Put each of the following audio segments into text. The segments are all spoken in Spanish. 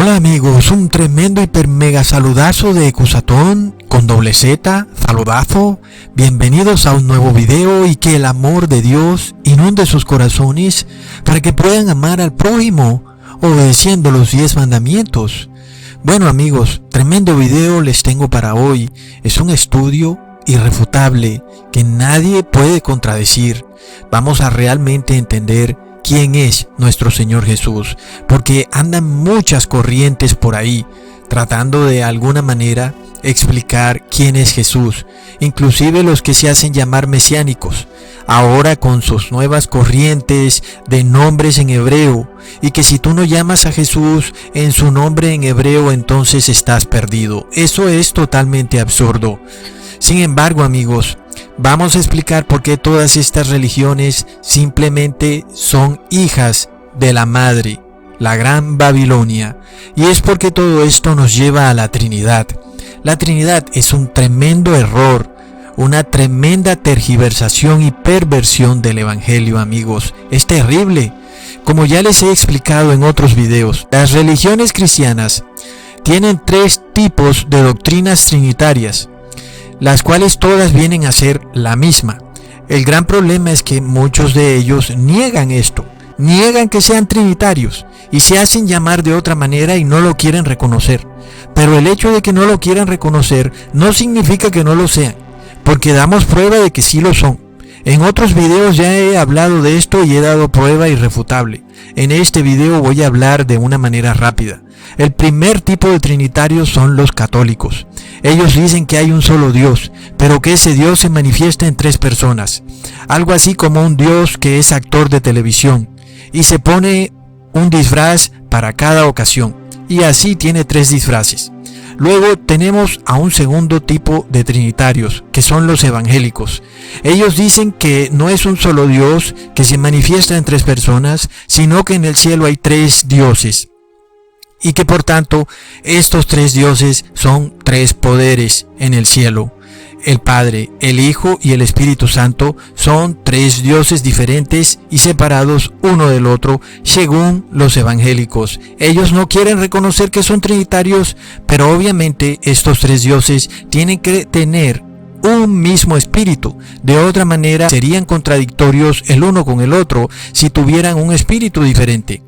Hola amigos, un tremendo hiper mega saludazo de Ecusatón con doble Z, saludazo. Bienvenidos a un nuevo video y que el amor de Dios inunde sus corazones para que puedan amar al prójimo obedeciendo los 10 mandamientos. Bueno amigos, tremendo video les tengo para hoy. Es un estudio irrefutable que nadie puede contradecir. Vamos a realmente entender quién es nuestro Señor Jesús, porque andan muchas corrientes por ahí tratando de alguna manera explicar quién es Jesús, inclusive los que se hacen llamar mesiánicos, ahora con sus nuevas corrientes de nombres en hebreo, y que si tú no llamas a Jesús en su nombre en hebreo, entonces estás perdido. Eso es totalmente absurdo. Sin embargo, amigos, vamos a explicar por qué todas estas religiones simplemente son hijas de la madre, la Gran Babilonia. Y es porque todo esto nos lleva a la Trinidad. La Trinidad es un tremendo error, una tremenda tergiversación y perversión del Evangelio, amigos. Es terrible. Como ya les he explicado en otros videos, las religiones cristianas tienen 3 tipos de doctrinas trinitarias, las cuales todas vienen a ser la misma. El gran problema es que muchos de ellos niegan esto, niegan que sean trinitarios y se hacen llamar de otra manera y no lo quieren reconocer. Pero el hecho de que no lo quieran reconocer no significa que no lo sean, porque damos prueba de que sí lo son. En otros videos ya he hablado de esto y he dado prueba irrefutable. En este video voy a hablar de una manera rápida. El primer tipo de trinitarios son los católicos. Ellos dicen que hay un solo Dios, pero que ese Dios se manifiesta en 3 personas. Algo así como un Dios que es actor de televisión y se pone un disfraz para cada ocasión. Y así tiene 3 disfraces. Luego tenemos a un segundo tipo de trinitarios, que son los evangélicos. Ellos dicen que no es un solo Dios que se manifiesta en 3 personas, sino que en el cielo hay 3 dioses. Y que por tanto, estos 3 dioses son 3 poderes en el cielo. El Padre, el Hijo y el Espíritu Santo son 3 dioses diferentes y separados uno del otro, según los evangélicos. Ellos no quieren reconocer que son trinitarios, pero obviamente estos 3 dioses tienen que tener un mismo espíritu. De otra manera serían contradictorios el uno con el otro si tuvieran un espíritu diferente.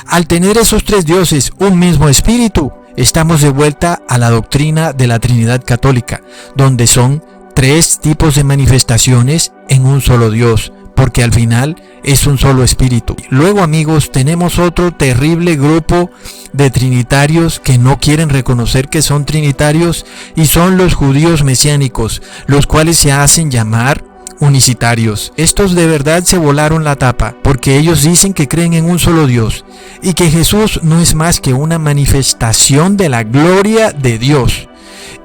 Al tener esos 3 dioses un mismo espíritu, estamos de vuelta a la doctrina de la Trinidad católica, donde son 3 tipos de manifestaciones en un solo Dios, porque al final es un solo espíritu. Luego, amigos, tenemos otro terrible grupo de trinitarios que no quieren reconocer que son trinitarios, y son los judíos mesiánicos, los cuales se hacen llamar unicitarios. Estos de verdad se volaron la tapa, porque ellos dicen que creen en un solo Dios y que Jesús no es más que una manifestación de la gloria de Dios,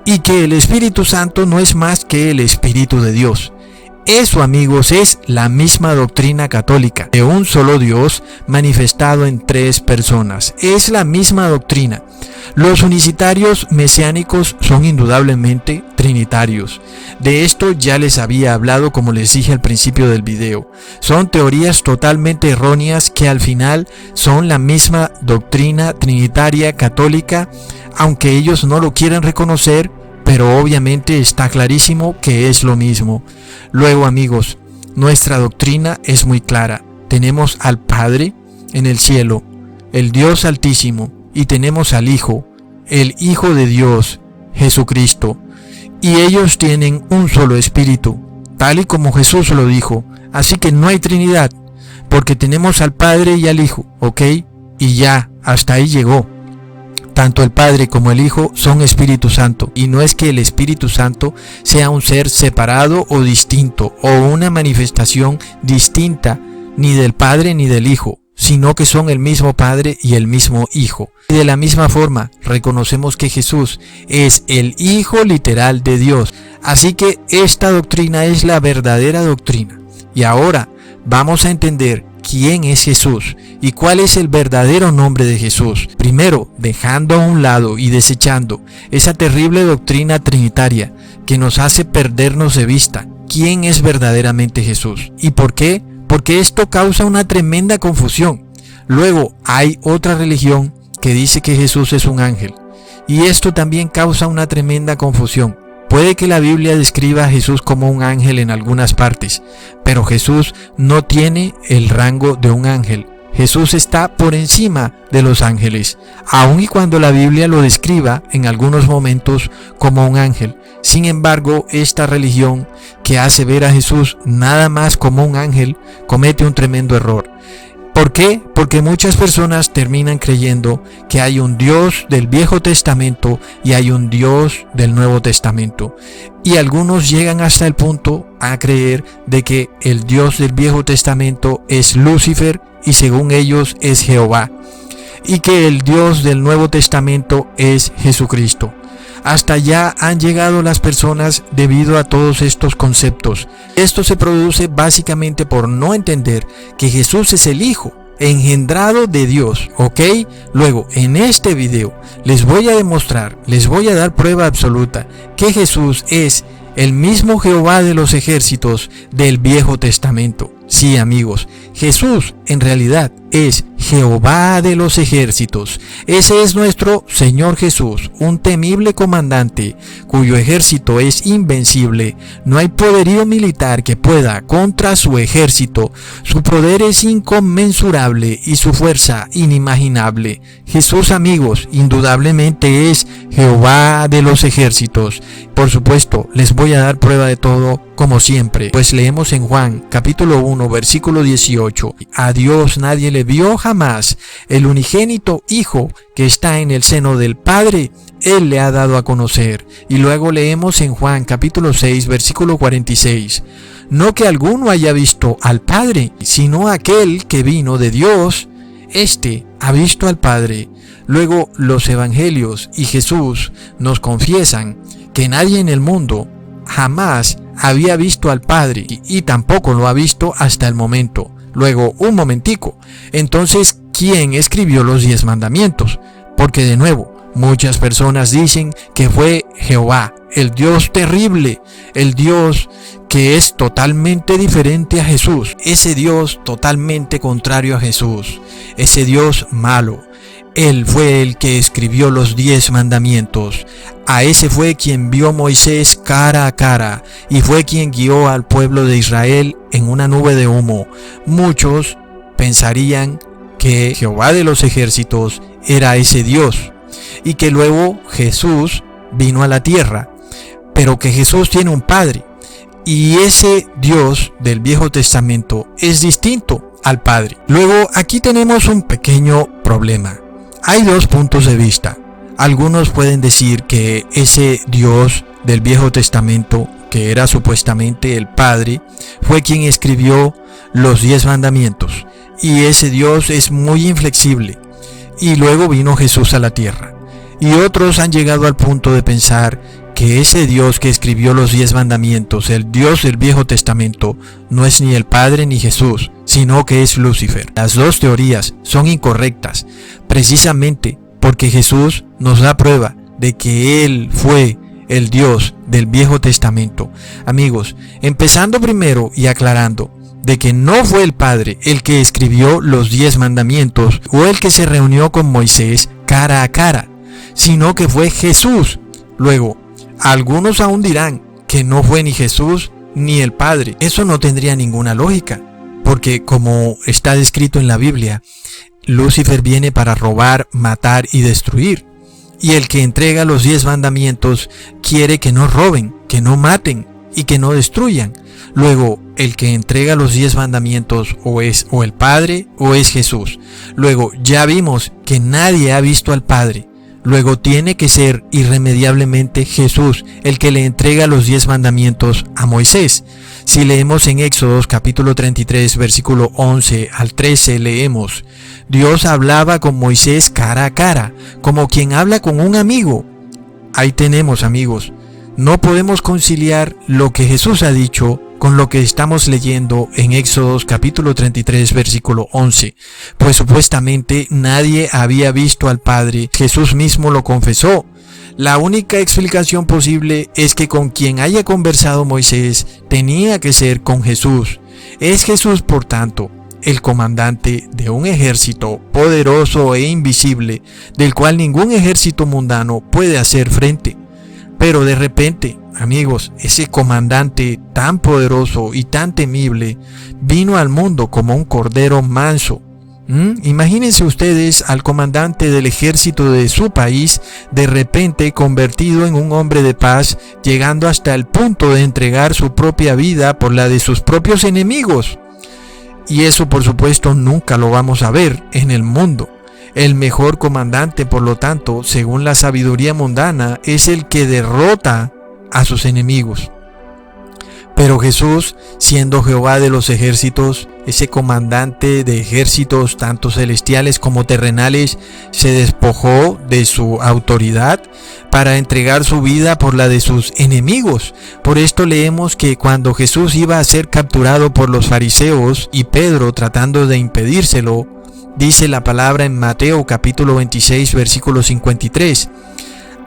y que el Espíritu Santo no es más que el Espíritu de Dios. Eso, amigos, es la misma doctrina católica de un solo Dios manifestado en 3 personas. Es la misma doctrina. Los unicitarios mesiánicos son indudablemente trinitarios. De esto ya les había hablado, como les dije al principio del video. Son teorías totalmente erróneas que al final son la misma doctrina trinitaria católica, aunque ellos no lo quieren reconocer, pero obviamente está clarísimo que es lo mismo. Luego, amigos, nuestra doctrina es muy clara. Tenemos al Padre en el cielo, el Dios Altísimo, y tenemos al Hijo, el Hijo de Dios, Jesucristo. Y ellos tienen un solo espíritu, tal y como Jesús lo dijo. Así que no hay Trinidad, porque tenemos al Padre y al Hijo, ¿ok? Y ya, hasta ahí llegó. Tanto el Padre como el Hijo son Espíritu Santo, y no es que el Espíritu Santo sea un ser separado o distinto, o una manifestación distinta ni del Padre ni del Hijo, sino que son el mismo Padre y el mismo Hijo. Y de la misma forma, reconocemos que Jesús es el Hijo literal de Dios. Así que esta doctrina es la verdadera doctrina. Y ahora vamos a entender quién es Jesús y cuál es el verdadero nombre de Jesús. Primero, dejando a un lado y desechando esa terrible doctrina trinitaria que nos hace perdernos de vista quién es verdaderamente Jesús. ¿Y por qué? Porque esto causa una tremenda confusión. Luego hay otra religión que dice que Jesús es un ángel. Y esto también causa una tremenda confusión. Puede que la Biblia describa a Jesús como un ángel en algunas partes, pero Jesús no tiene el rango de un ángel. Jesús está por encima de los ángeles, aun y cuando la Biblia lo describa en algunos momentos como un ángel. Sin embargo, esta religión que hace ver a Jesús nada más como un ángel comete un tremendo error. ¿Por qué? Porque muchas personas terminan creyendo que hay un Dios del Viejo Testamento y hay un Dios del Nuevo Testamento. Y algunos llegan hasta el punto a creer de que el Dios del Viejo Testamento es Lucifer y según ellos es Jehová. Y que el Dios del Nuevo Testamento es Jesucristo. Hasta allá han llegado las personas debido a todos estos conceptos. Esto se produce básicamente por no entender que Jesús es el Hijo, engendrado de Dios, ¿ok? Luego, en este video, les voy a demostrar, les voy a dar prueba absoluta que Jesús es el mismo Jehová de los ejércitos del Viejo Testamento. Sí, amigos, Jesús en realidad es Jehová de los ejércitos. Ese es nuestro Señor Jesús, un temible comandante cuyo ejército es invencible. No hay poderío militar que pueda contra su ejército. Su poder es inconmensurable y su fuerza inimaginable. Jesús, amigos, indudablemente es Jehová de los ejércitos. Por supuesto, les voy a dar prueba de todo, como siempre, pues leemos en Juan capítulo 1 versículo 18: a Dios nadie le vio jamás, el unigénito Hijo que está en el seno del Padre, Él le ha dado a conocer. Y luego leemos en Juan capítulo 6 versículo 46: no que alguno haya visto al Padre, sino aquel que vino de Dios, éste ha visto al Padre. Luego los evangelios y Jesús nos confiesan que nadie en el mundo jamás había visto al Padre y tampoco lo ha visto hasta el momento. Luego, un momentico, entonces, ¿quién escribió los 10 mandamientos? Porque de nuevo, muchas personas dicen que fue Jehová, el Dios terrible, el Dios que es totalmente diferente a Jesús, ese Dios totalmente contrario a Jesús, ese Dios malo. Él fue el que escribió los 10 mandamientos. A ese fue quien vio Moisés cara a cara y fue quien guió al pueblo de Israel en una nube de humo. Muchos pensarían que Jehová de los ejércitos era ese Dios y que luego Jesús vino a la tierra, pero que Jesús tiene un Padre y ese Dios del Viejo Testamento es distinto al Padre. Luego aquí tenemos un pequeño problema. Hay dos puntos de vista. Algunos pueden decir que ese Dios del Viejo Testamento, que era supuestamente el Padre, fue quien escribió los 10 mandamientos. Y ese Dios es muy inflexible. Y luego vino Jesús a la tierra. Y otros han llegado al punto de pensar que ese Dios que escribió los 10 mandamientos, el Dios del Viejo Testamento, no es ni el Padre ni Jesús, sino que es Lucifer. Las dos teorías son incorrectas, precisamente porque Jesús nos da prueba de que Él fue el Dios del Viejo Testamento. Amigos, empezando primero y aclarando de que no fue el Padre el que escribió los 10 mandamientos o el que se reunió con Moisés cara a cara, sino que fue Jesús. Luego, algunos aún dirán que no fue ni Jesús ni el Padre. Eso no tendría ninguna lógica, porque como está descrito en la Biblia, Lucifer viene para robar, matar y destruir. Y el que entrega los 10 mandamientos quiere que no roben, que no maten y que no destruyan. Luego, el que entrega los 10 mandamientos o es o el Padre o es Jesús. Luego, ya vimos que nadie ha visto al Padre. Luego tiene que ser irremediablemente Jesús el que le entrega los 10 mandamientos a Moisés. Si leemos en Éxodos capítulo 33 versículo 11 al 13 leemos: Dios hablaba con Moisés cara a cara, como quien habla con un amigo. Ahí tenemos, amigos. No podemos conciliar lo que Jesús ha dicho con lo que estamos leyendo en Éxodos capítulo 33 versículo 11, pues supuestamente nadie había visto al Padre. Jesús mismo lo confesó. La única explicación posible es que con quien haya conversado Moisés tenía que ser con Jesús. Es Jesús, por tanto, el comandante de un ejército poderoso e invisible, del cual ningún ejército mundano puede hacer frente. Pero de repente, amigos, ese comandante tan poderoso y tan temible vino al mundo como un cordero manso. Imagínense ustedes al comandante del ejército de su país de repente convertido en un hombre de paz, llegando hasta el punto de entregar su propia vida por la de sus propios enemigos. Y eso, por supuesto, nunca lo vamos a ver en el mundo. El mejor comandante, por lo tanto, según la sabiduría mundana, es el que derrota a sus enemigos. Pero Jesús, siendo Jehová de los ejércitos, ese comandante de ejércitos tanto celestiales como terrenales, se despojó de su autoridad para entregar su vida por la de sus enemigos. Por esto leemos que cuando Jesús iba a ser capturado por los fariseos y Pedro tratando de impedírselo, dice la palabra en Mateo capítulo 26 versículo 53.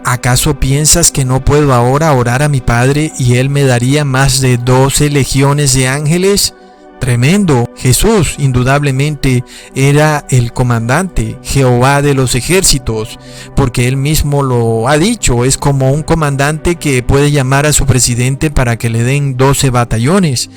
¿Acaso piensas que no puedo ahora orar a mi Padre y Él me daría más de 12 legiones de ángeles? Tremendo. Jesús indudablemente era el comandante, Jehová de los ejércitos, porque Él mismo lo ha dicho, es como un comandante que puede llamar a su presidente para que le den 12 batallones.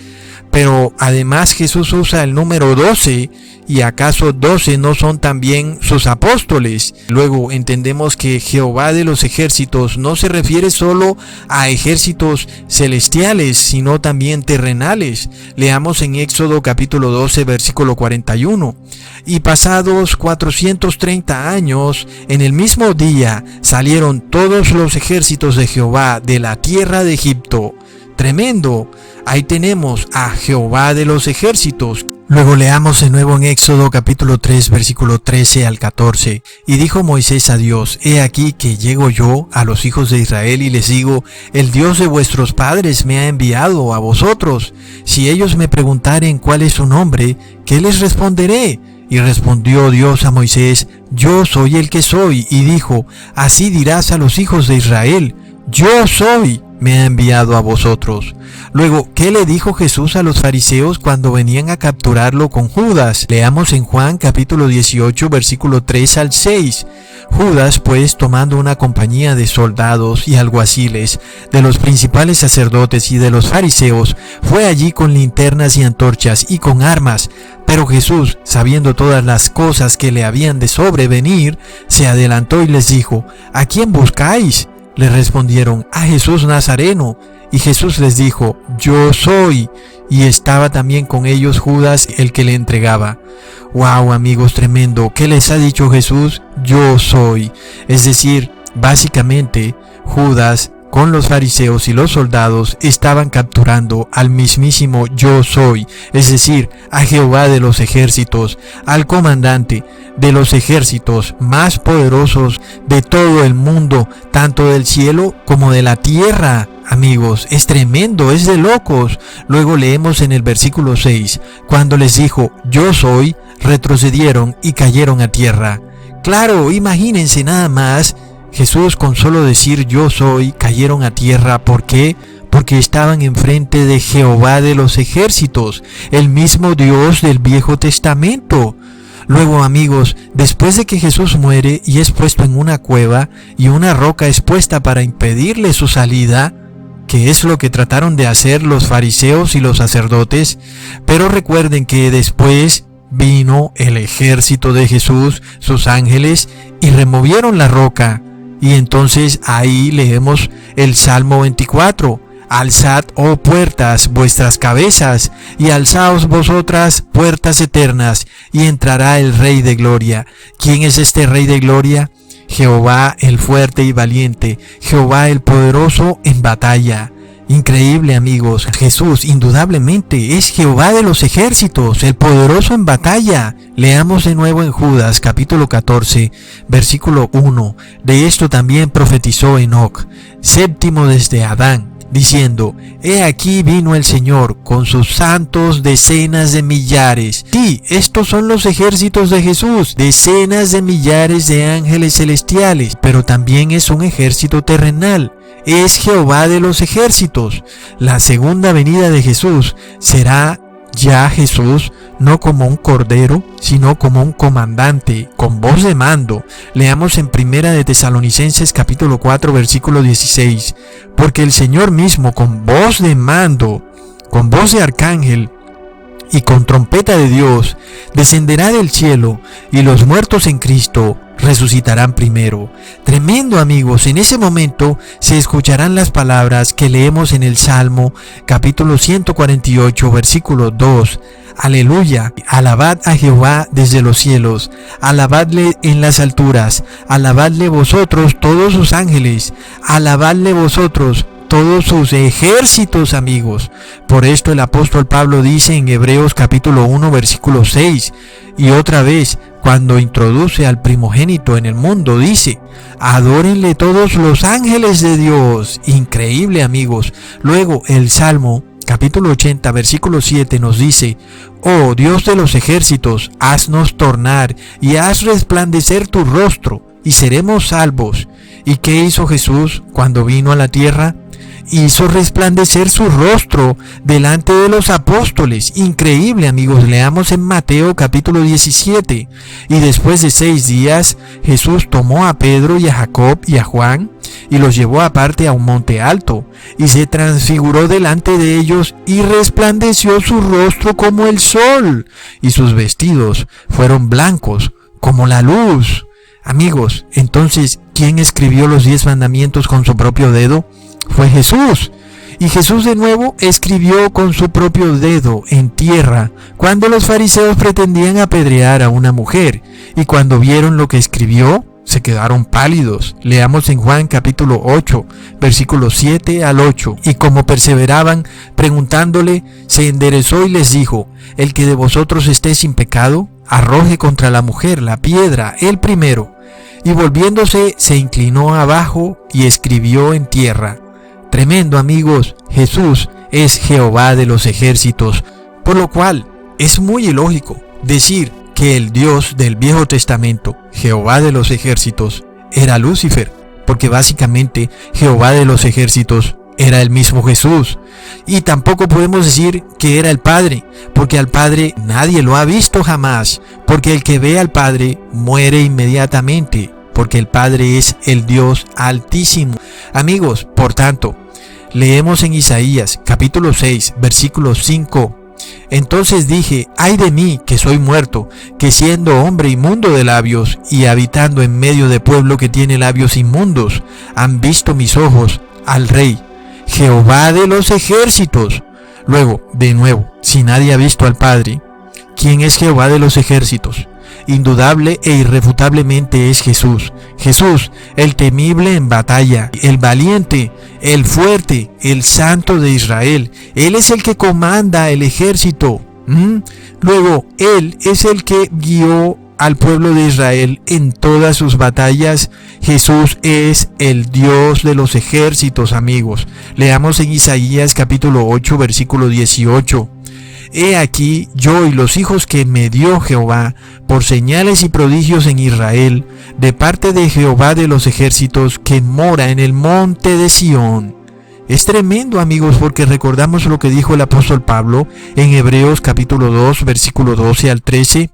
Pero además Jesús usa el número 12, ¿y acaso 12 no son también sus apóstoles? Luego entendemos que Jehová de los ejércitos no se refiere solo a ejércitos celestiales, sino también terrenales. Leamos en Éxodo capítulo 12, versículo 41. Y pasados 430 años, en el mismo día salieron todos los ejércitos de Jehová de la tierra de Egipto. Tremendo. Ahí tenemos a Jehová de los ejércitos. Luego leamos de nuevo en Éxodo capítulo 3 versículo 13 al 14. Y dijo Moisés a Dios: He aquí que llego yo a los hijos de Israel y les digo: El Dios de vuestros padres me ha enviado a vosotros. Si ellos me preguntaren cuál es su nombre, ¿qué les responderé? Y respondió Dios a Moisés: Yo soy el que soy. Y dijo: Así dirás a los hijos de Israel: Yo soy, me ha enviado a vosotros. Luego, ¿qué le dijo Jesús a los fariseos cuando venían a capturarlo con Judas? Leamos en Juan capítulo 18 versículo 3 al 6. Judas, pues, tomando una compañía de soldados y alguaciles, de los principales sacerdotes y de los fariseos, fue allí con linternas y antorchas y con armas. Pero Jesús, sabiendo todas las cosas que le habían de sobrevenir, se adelantó y les dijo: ¿A quién buscáis? Le respondieron: a Jesús Nazareno. Y Jesús les dijo: Yo soy. Y estaba también con ellos Judas, el que le entregaba. Wow, amigos, tremendo. ¿Qué les ha dicho Jesús? Yo soy. Es decir, básicamente, Judas con los fariseos y los soldados estaban capturando al mismísimo Yo soy, es decir, a Jehová de los ejércitos, al comandante de los ejércitos más poderosos de todo el mundo, tanto del cielo como de la tierra. Amigos, es tremendo, es de locos. Luego leemos en el versículo 6, cuando les dijo: Yo soy, retrocedieron y cayeron a tierra. Claro, imagínense nada más, Jesús con solo decir yo soy, cayeron a tierra. ¿Por qué? Porque estaban enfrente de Jehová de los ejércitos, el mismo Dios del Viejo Testamento. Luego, amigos, después de que Jesús muere y es puesto en una cueva y una roca es puesta para impedirle su salida, que es lo que trataron de hacer los fariseos y los sacerdotes, pero recuerden que después vino el ejército de Jesús, sus ángeles, y removieron la roca. Y entonces ahí leemos el Salmo 24. Alzad, oh puertas, vuestras cabezas, y alzaos vosotras, puertas eternas, y entrará el Rey de Gloria. ¿Quién es este Rey de Gloria? Jehová el fuerte y valiente, Jehová el poderoso en batalla. Increíble, amigos. Jesús indudablemente es Jehová de los ejércitos, el poderoso en batalla. Leamos de nuevo en Judas capítulo 14, versículo 1. De esto también profetizó Enoc, séptimo desde Adán, diciendo: He aquí vino el Señor con sus santos decenas de millares. Sí, estos son los ejércitos de Jesús, decenas de millares de ángeles celestiales, pero también es un ejército terrenal. Es Jehová de los ejércitos. La segunda venida de Jesús será ya Jesús no como un cordero, sino como un comandante, con voz de mando. Leamos en Primera de Tesalonicenses capítulo 4 versículo 16. Porque el Señor mismo, con voz de mando, con voz de arcángel y con trompeta de Dios, descenderá del cielo, y los muertos en Cristo resucitarán primero. Tremendo, amigos. En ese momento se escucharán las palabras que leemos en el Salmo capítulo 148 versículo 2. Aleluya, alabad a Jehová desde los cielos, alabadle en las alturas, alabadle vosotros todos sus ángeles, alabadle vosotros todos sus ejércitos, amigos. Por esto el apóstol Pablo dice en Hebreos capítulo 1 versículo 6, y otra vez cuando introduce al primogénito en el mundo, dice: adórenle todos los ángeles de Dios. Increíble, amigos. Luego el Salmo capítulo 80 versículo 7 nos dice: oh Dios de los ejércitos, haznos tornar y haz resplandecer tu rostro y seremos salvos. ¿Y qué hizo Jesús cuando vino a la tierra? Hizo resplandecer su rostro delante de los apóstoles. Increíble, amigos. Leamos en Mateo capítulo 17. Y después de 6 días, Jesús tomó a Pedro y a Jacob y a Juan y los llevó aparte a un monte alto, y se transfiguró delante de ellos, y resplandeció su rostro como el sol, y sus vestidos fueron blancos como la luz. Amigos, entonces, ¿quién escribió los 10 mandamientos con su propio dedo? Fue Jesús. Y Jesús de nuevo escribió con su propio dedo en tierra cuando los fariseos pretendían apedrear a una mujer, y cuando vieron lo que escribió, se quedaron pálidos. Leamos en Juan capítulo 8, versículos 7 al 8. Y como perseveraban preguntándole, se enderezó y les dijo: el que de vosotros esté sin pecado, arroje contra la mujer la piedra el primero. Y volviéndose, se inclinó abajo y escribió en tierra. Tremendo, amigos. Jesús es Jehová de los ejércitos, por lo cual es muy ilógico decir que el Dios del Viejo Testamento, Jehová de los ejércitos, era Lucifer, porque básicamente Jehová de los ejércitos era el mismo Jesús. Y tampoco podemos decir que era el Padre, porque al Padre nadie lo ha visto jamás, porque el que ve al Padre muere inmediatamente, porque el Padre es el Dios Altísimo. Amigos, por tanto, leemos en Isaías capítulo 6 versículo 5. Entonces dije: ay de mí, que soy muerto, que siendo hombre inmundo de labios y habitando en medio de pueblo que tiene labios inmundos, han visto mis ojos al Rey, Jehová de los ejércitos. Luego, de nuevo, si nadie ha visto al Padre, ¿quién es Jehová de los ejércitos? Indudable e irrefutablemente es Jesús. Jesús, el temible en batalla, el valiente, el fuerte, el santo de Israel. Él es el que comanda el ejército. Luego, Él es el que guió al pueblo de Israel en todas sus batallas. Jesús es el Dios de los ejércitos, amigos. Leamos en Isaías capítulo 8, versículo 18. He aquí yo y los hijos que me dio Jehová por señales y prodigios en Israel, de parte de Jehová de los ejércitos, que mora en el monte de Sión. Es tremendo, amigos, porque recordamos lo que dijo el apóstol Pablo en Hebreos capítulo 2, versículo 12 al 13.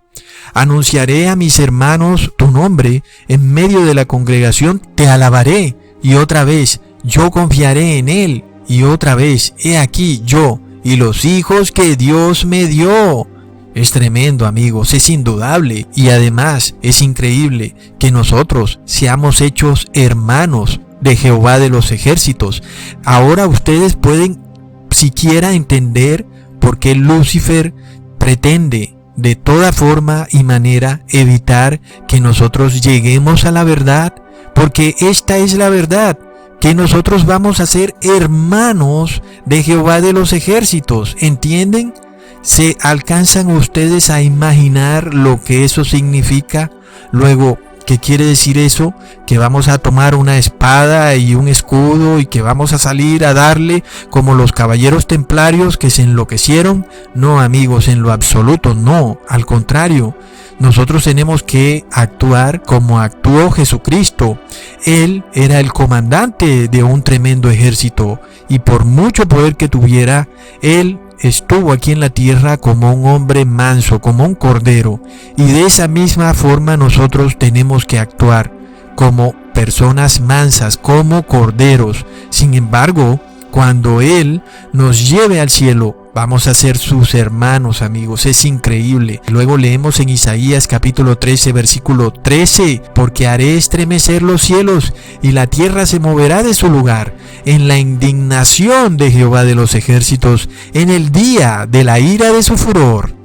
Anunciaré a mis hermanos tu nombre, en medio de la congregación te alabaré, y otra vez yo confiaré en él, y otra vez he aquí yo y los hijos que Dios me dio. Es tremendo, amigos, es indudable, y además es increíble que nosotros seamos hechos hermanos de Jehová de los ejércitos. Ahora ustedes pueden siquiera entender por qué Lucifer pretende de toda forma y manera evitar que nosotros lleguemos a la verdad, porque esta es la verdad, que nosotros vamos a ser hermanos de Jehová de los ejércitos. ¿Entienden? ¿Se alcanzan ustedes a imaginar lo que eso significa? Luego, ¿qué quiere decir eso? ¿Que vamos a tomar una espada y un escudo y que vamos a salir a darle como los caballeros templarios que se enloquecieron? No, amigos, en lo absoluto no. Al contrario, nosotros tenemos que actuar como actuó Jesucristo. Él era el comandante de un tremendo ejército, y por mucho poder que tuviera, Él estuvo aquí en la tierra como un hombre manso, como un cordero, y de esa misma forma nosotros tenemos que actuar como personas mansas, como corderos. Sin embargo, cuando Él nos lleve al cielo, vamos a ser sus hermanos, amigos. Es increíble. Luego leemos en Isaías capítulo 13, versículo 13, porque haré estremecer los cielos y la tierra se moverá de su lugar en la indignación de Jehová de los ejércitos, en el día de la ira de su furor.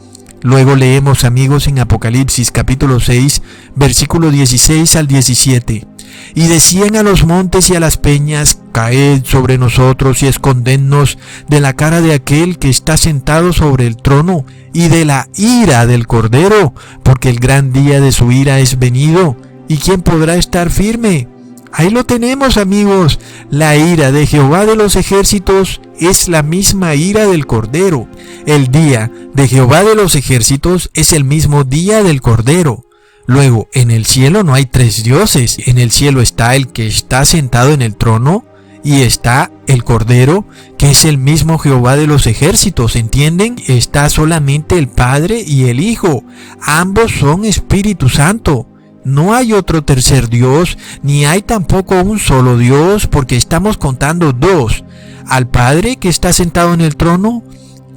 Luego leemos, amigos, en Apocalipsis capítulo 6, versículo 16 al 17. Y decían a los montes y a las peñas: caed sobre nosotros y escondednos de la cara de aquel que está sentado sobre el trono y de la ira del Cordero, porque el gran día de su ira es venido, ¿y quién podrá estar firme? Ahí lo tenemos, amigos. La ira de Jehová de los ejércitos es la misma ira del Cordero. El día de Jehová de los ejércitos es el mismo día del Cordero. Luego, en el cielo no hay tres dioses. En el cielo está el que está sentado en el trono y está el Cordero, que es el mismo Jehová de los ejércitos, ¿entienden? Está solamente el Padre y el Hijo. Ambos son Espíritu Santo. No hay otro tercer Dios, ni hay tampoco un solo Dios, porque estamos contando dos: al Padre que está sentado en el trono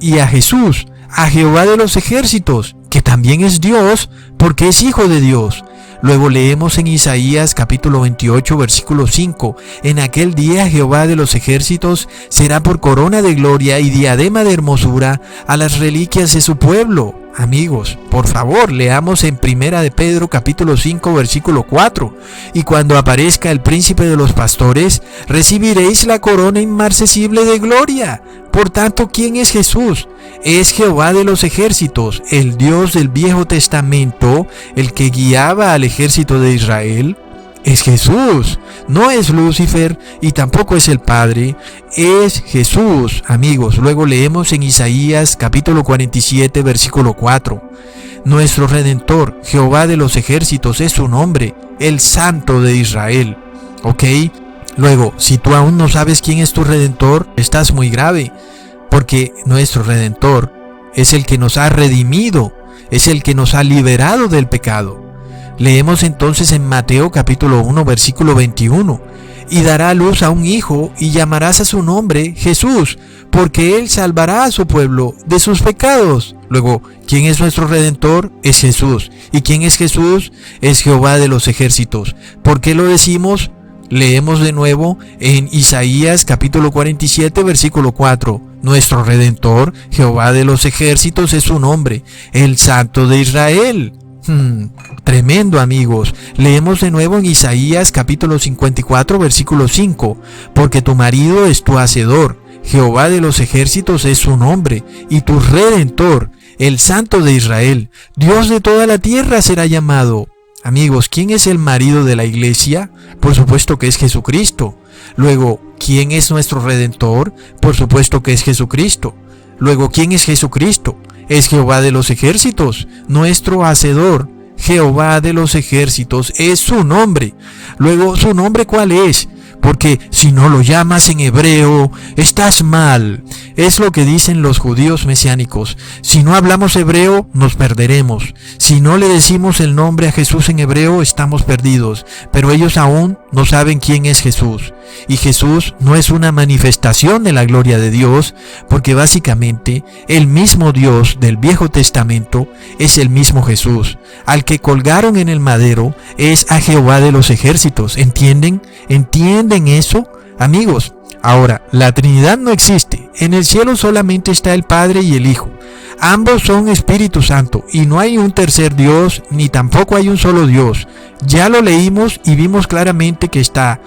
y a Jesús, a Jehová de los ejércitos, que también es Dios, porque es Hijo de Dios. Luego leemos en Isaías capítulo 28, versículo 5, en aquel día Jehová de los ejércitos será por corona de gloria y diadema de hermosura a las reliquias de su pueblo. Amigos, por favor, leamos en Primera de Pedro capítulo 5, versículo 4. Y cuando aparezca el príncipe de los pastores, recibiréis la corona inmarcesible de gloria. Por tanto, ¿quién es Jesús? Es Jehová de los ejércitos, el Dios del Viejo Testamento, el que guiaba al ejército de Israel. Es Jesús, no es Lucifer y tampoco es el Padre, es Jesús, amigos. Luego leemos en Isaías capítulo 47, versículo 4. Nuestro Redentor, Jehová de los ejércitos, es su nombre, el Santo de Israel. ¿Ok? Luego, si tú aún no sabes quién es tu Redentor, estás muy grave, porque nuestro Redentor es el que nos ha redimido, es el que nos ha liberado del pecado. Leemos entonces en Mateo capítulo 1, versículo 21. Y dará a luz a un hijo, y llamarás a su nombre Jesús, porque él salvará a su pueblo de sus pecados. Luego, ¿quién es nuestro Redentor? Es Jesús. ¿Y quién es Jesús? Es Jehová de los ejércitos. ¿Por qué lo decimos? Leemos de nuevo en Isaías capítulo 47, versículo 4. Nuestro Redentor, Jehová de los ejércitos, es su nombre, el Santo de Israel. Tremendo, amigos. Leemos de nuevo en Isaías capítulo 54, versículo 5. Porque tu marido es tu hacedor, Jehová de los ejércitos es su nombre, y tu Redentor, el Santo de Israel, Dios de toda la tierra será llamado. Amigos, ¿quién es el marido de la iglesia? Por supuesto que es Jesucristo. Luego, ¿quién es nuestro Redentor? Por supuesto que es Jesucristo. Luego, ¿quién es Jesucristo? Es Jehová de los ejércitos, nuestro hacedor. Jehová de los ejércitos es su nombre. Luego, ¿su nombre cuál es? Porque si no lo llamas en hebreo, estás mal. Es lo que dicen los judíos mesiánicos. Si no hablamos hebreo, nos perderemos. Si no le decimos el nombre a Jesús en hebreo, estamos perdidos. Pero ellos aún no saben quién es Jesús. Y Jesús no es una manifestación de la gloria de Dios, porque básicamente el mismo Dios del Viejo Testamento es el mismo Jesús. Al que colgaron en el madero es a Jehová de los ejércitos. ¿Entienden? ¿Entienden eso? Amigos, ahora, la Trinidad no existe. En el cielo solamente está el Padre y el Hijo. Ambos son Espíritu Santo y no hay un tercer Dios, ni tampoco hay un solo Dios. Ya lo leímos y vimos claramente que está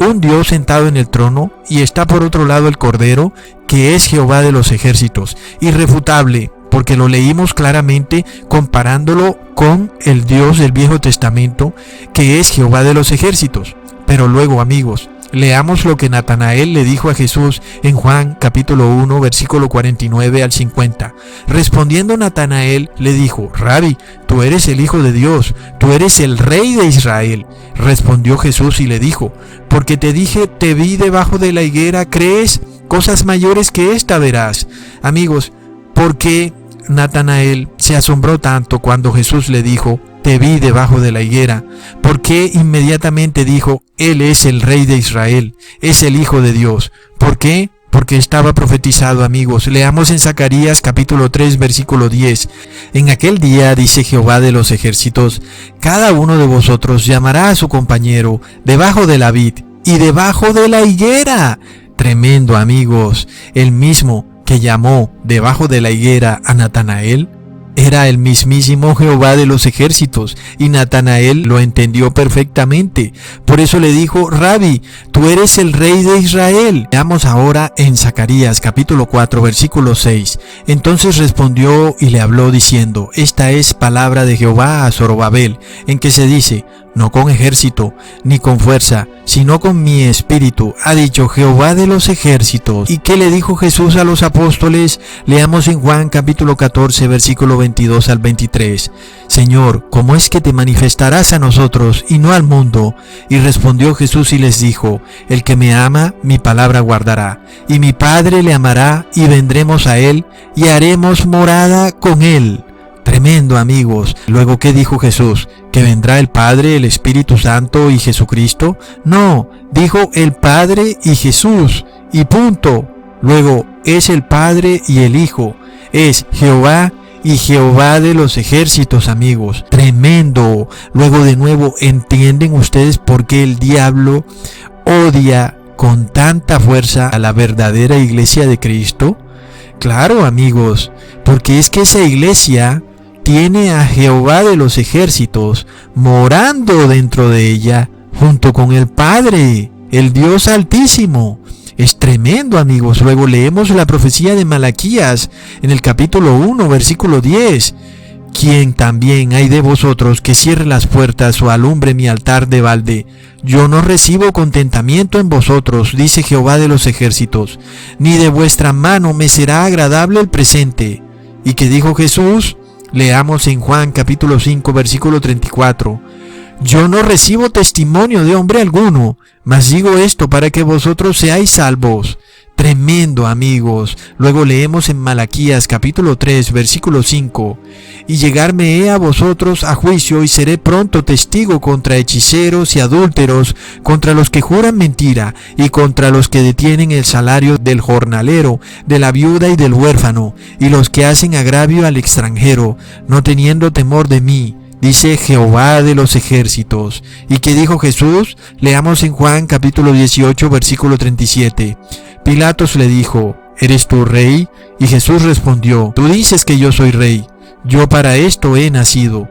un Dios sentado en el trono y está por otro lado el Cordero, que es Jehová de los ejércitos. Irrefutable, porque lo leímos claramente comparándolo con el Dios del Viejo Testamento, que es Jehová de los ejércitos. Pero luego, amigos, leamos lo que Natanael le dijo a Jesús en Juan capítulo 1, versículo 49 al 50. Respondiendo Natanael le dijo: Rabí, tú eres el Hijo de Dios, tú eres el Rey de Israel. Respondió Jesús y le dijo: porque te dije, te vi debajo de la higuera, ¿crees? cosas mayores que esta verás. Amigos, ¿por qué Natanael se asombró tanto cuando Jesús le dijo: te vi debajo de la higuera? ¿Por qué inmediatamente dijo: Él es el Rey de Israel, es el Hijo de Dios? ¿Por qué? Porque estaba profetizado, amigos. Leamos en Zacarías capítulo 3, versículo 10. En aquel día, dice Jehová de los ejércitos, cada uno de vosotros llamará a su compañero debajo de la vid y debajo de la higuera. Tremendo, amigos. El mismo que llamó debajo de la higuera a Natanael era el mismísimo Jehová de los ejércitos, y Natanael lo entendió perfectamente. Por eso le dijo: Rabí, tú eres el Rey de Israel. Veamos ahora en Zacarías capítulo 4 versículo 6. Entonces respondió y le habló diciendo: esta es palabra de Jehová a Zorobabel, en que se dice: no con ejército, ni con fuerza, sino con mi espíritu, ha dicho Jehová de los ejércitos. ¿Y qué le dijo Jesús a los apóstoles? Leamos en Juan capítulo 14, versículo 22 al 23. Señor, ¿cómo es que te manifestarás a nosotros y no al mundo? Y respondió Jesús y les dijo: el que me ama, mi palabra guardará, y mi Padre le amará, y vendremos a él, y haremos morada con él. Tremendo, amigos. Luego, ¿qué dijo Jesús? ¿Que vendrá el Padre, el Espíritu Santo y Jesucristo? No, dijo el Padre y Jesús, y punto. Luego, es el Padre y el Hijo, es Jehová y Jehová de los ejércitos, amigos. Tremendo. Luego, de nuevo, ¿entienden ustedes por qué el diablo odia con tanta fuerza a la verdadera iglesia de Cristo? Claro, amigos, porque es que esa iglesia tiene a Jehová de los ejércitos morando dentro de ella, junto con el Padre, el Dios Altísimo. Es tremendo, amigos. Luego leemos la profecía de Malaquías en el capítulo 1, versículo 10. ¿Quién también hay de vosotros que cierre las puertas o alumbre mi altar de balde? Yo no recibo contentamiento en vosotros, dice Jehová de los ejércitos, ni de vuestra mano me será agradable el presente. ¿Y qué dijo Jesús? Leamos en Juan capítulo 5, versículo 34. Yo no recibo testimonio de hombre alguno, mas digo esto para que vosotros seáis salvos. Tremendo, amigos. Luego leemos en Malaquías capítulo 3, versículo 5. Y llegarme he a vosotros a juicio, y seré pronto testigo contra hechiceros y adúlteros, contra los que juran mentira, y contra los que detienen el salario del jornalero, de la viuda y del huérfano, y los que hacen agravio al extranjero, no teniendo temor de mí, dice Jehová de los ejércitos. ¿Y qué dijo Jesús? Leamos en Juan capítulo 18, versículo 37. Pilatos le dijo: ¿eres tú rey? Y Jesús respondió: tú dices que yo soy rey. Yo para esto he nacido,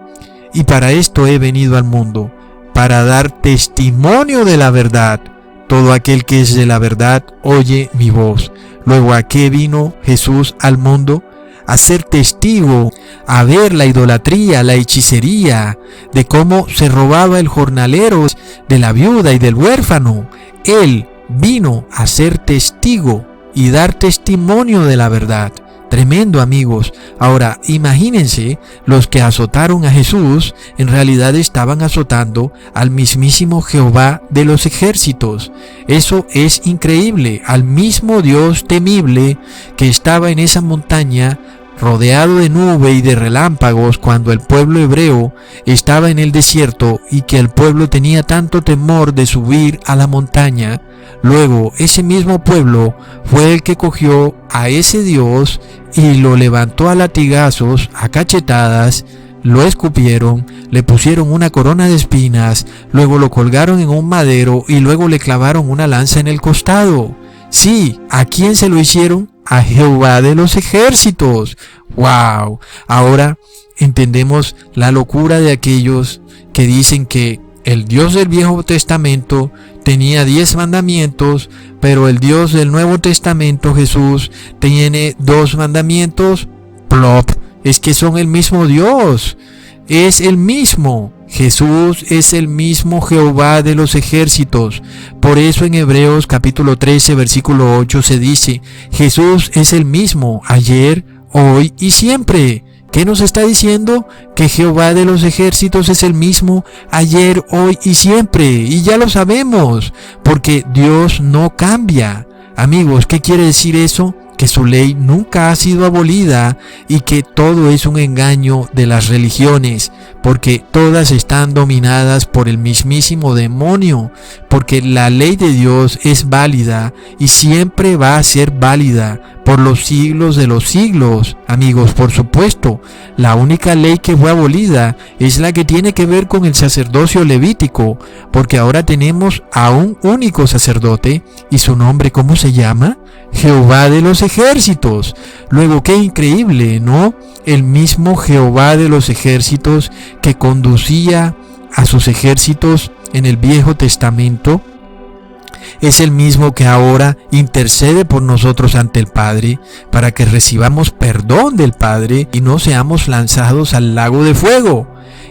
y para esto he venido al mundo, para dar testimonio de la verdad. Todo aquel que es de la verdad oye mi voz. Luego, ¿a qué vino Jesús al mundo? A ser testigo, a ver la idolatría, la hechicería, de cómo se robaba el jornalero, de la viuda y del huérfano. Él vino a ser testigo y dar testimonio de la verdad. Tremendo, amigos. Ahora, imagínense, los que azotaron a Jesús en realidad estaban azotando al mismísimo Jehová de los ejércitos. Eso es increíble. Al mismo Dios temible que estaba en esa montaña, rodeado de nube y de relámpagos, cuando el pueblo hebreo estaba en el desierto, y que el pueblo tenía tanto temor de subir a la montaña. Luego, ese mismo pueblo fue el que cogió a ese Dios y lo levantó a latigazos, a cachetadas, lo escupieron, le pusieron una corona de espinas, luego lo colgaron en un madero y luego le clavaron una lanza en el costado. Sí, ¿a quién se lo hicieron? A Jehová de los ejércitos. ¡Wow! Ahora entendemos la locura de aquellos que dicen que el Dios del Viejo Testamento tenía 10 mandamientos, pero el Dios del Nuevo Testamento, Jesús, tiene 2 mandamientos. ¡Plop! Es que son el mismo Dios. Es el mismo. Jesús es el mismo Jehová de los ejércitos. Por eso en Hebreos capítulo 13, versículo 8 se dice: Jesús es el mismo ayer, hoy y siempre. ¿Qué nos está diciendo? Que Jehová de los ejércitos es el mismo ayer, hoy y siempre. Y ya lo sabemos, porque Dios no cambia. Amigos, ¿qué quiere decir eso? Que su ley nunca ha sido abolida y que todo es un engaño de las religiones, porque todas están dominadas por el mismísimo demonio, porque la ley de Dios es válida y siempre va a ser válida por los siglos de los siglos. Amigos, por supuesto, la única ley que fue abolida es la que tiene que ver con el sacerdocio levítico, porque ahora tenemos a un único sacerdote y su nombre, ¿cómo se llama? Jehová de los ejércitos. Luego, qué increíble, ¿no? El mismo Jehová de los ejércitos que conducía a sus ejércitos en el Viejo Testamento es el mismo que ahora intercede por nosotros ante el Padre para que recibamos perdón del Padre y no seamos lanzados al lago de fuego.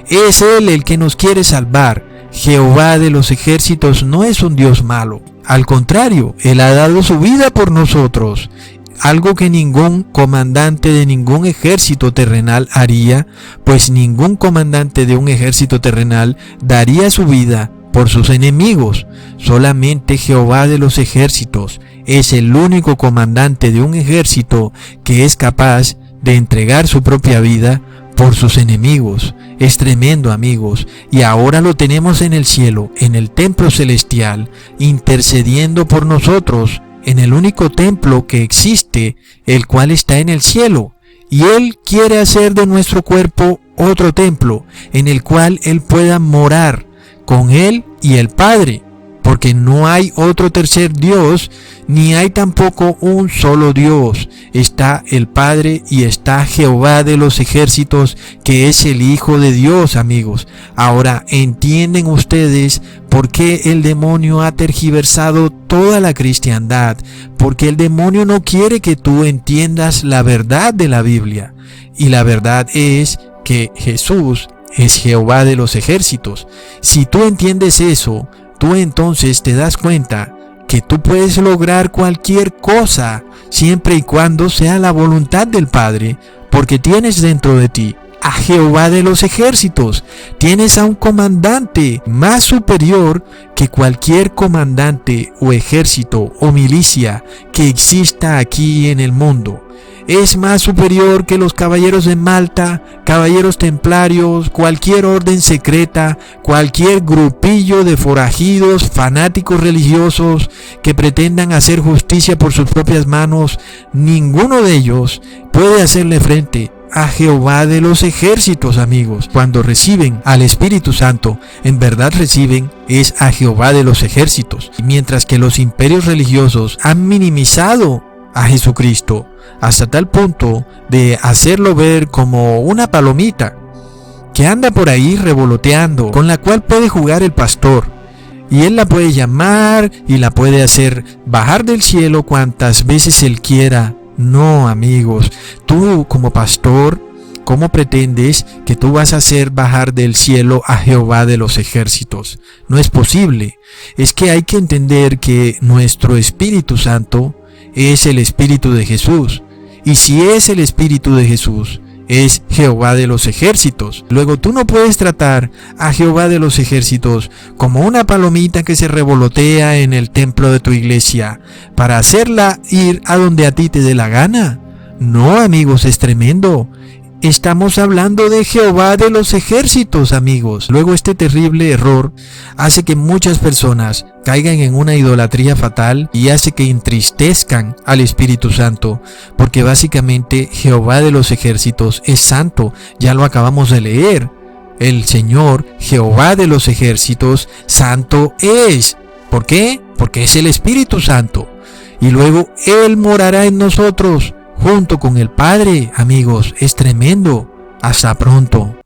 Es Él el que nos quiere salvar. Jehová de los ejércitos no es un Dios malo. Al contrario, Él ha dado su vida por nosotros, algo que ningún comandante de ningún ejército terrenal haría, pues ningún comandante de un ejército terrenal daría su vida por sus enemigos. Solamente Jehová de los ejércitos es el único comandante de un ejército que es capaz de entregar su propia vida por sus enemigos. Es tremendo, amigos, y ahora lo tenemos en el cielo, en el templo celestial, intercediendo por nosotros, en el único templo que existe, el cual está en el cielo. Y Él quiere hacer de nuestro cuerpo otro templo, en el cual Él pueda morar con Él y el Padre, porque no hay otro tercer Dios, ni hay tampoco un solo Dios. Está el Padre y está Jehová de los ejércitos, que es el Hijo de Dios, amigos. Ahora, ¿entienden ustedes por qué el demonio ha tergiversado toda la cristiandad? Porque el demonio no quiere que tú entiendas la verdad de la Biblia. Y la verdad es que Jesús es Jehová de los ejércitos. Si tú entiendes eso, tú entonces te das cuenta que tú puedes lograr cualquier cosa siempre y cuando sea la voluntad del Padre, porque tienes dentro de ti a Jehová de los ejércitos. Tienes a un comandante más superior que cualquier comandante o ejército o milicia que exista aquí en el mundo. Es más superior que los caballeros de Malta, caballeros templarios, cualquier orden secreta, cualquier grupillo de forajidos, fanáticos religiosos que pretendan hacer justicia por sus propias manos. Ninguno de ellos puede hacerle frente a Jehová de los ejércitos, amigos. Cuando reciben al Espíritu Santo, en verdad reciben es a Jehová de los ejércitos. Mientras que los imperios religiosos han minimizado a Jesucristo hasta tal punto de hacerlo ver como una palomita que anda por ahí revoloteando, con la cual puede jugar el pastor, y él la puede llamar y la puede hacer bajar del cielo cuantas veces él quiera. No, amigos, tú como pastor, ¿cómo pretendes que tú vas a hacer bajar del cielo a Jehová de los ejércitos? No es posible. Es que hay que entender que nuestro Espíritu Santo es el Espíritu de Jesús. Y si es el Espíritu de Jesús, es Jehová de los ejércitos. Luego tú no puedes tratar a Jehová de los ejércitos como una palomita que se revolotea en el templo de tu iglesia para hacerla ir a donde a ti te dé la gana. No, amigos, es tremendo. Estamos hablando de Jehová de los ejércitos, amigos. Luego este terrible error hace que muchas personas caigan en una idolatría fatal y hace que entristezcan al Espíritu Santo, porque básicamente Jehová de los ejércitos es santo. Ya lo acabamos de leer. El Señor, Jehová de los ejércitos, santo es. ¿Por qué? Porque es el Espíritu Santo. Y luego Él morará en nosotros junto con el Padre. Amigos, es tremendo. Hasta pronto.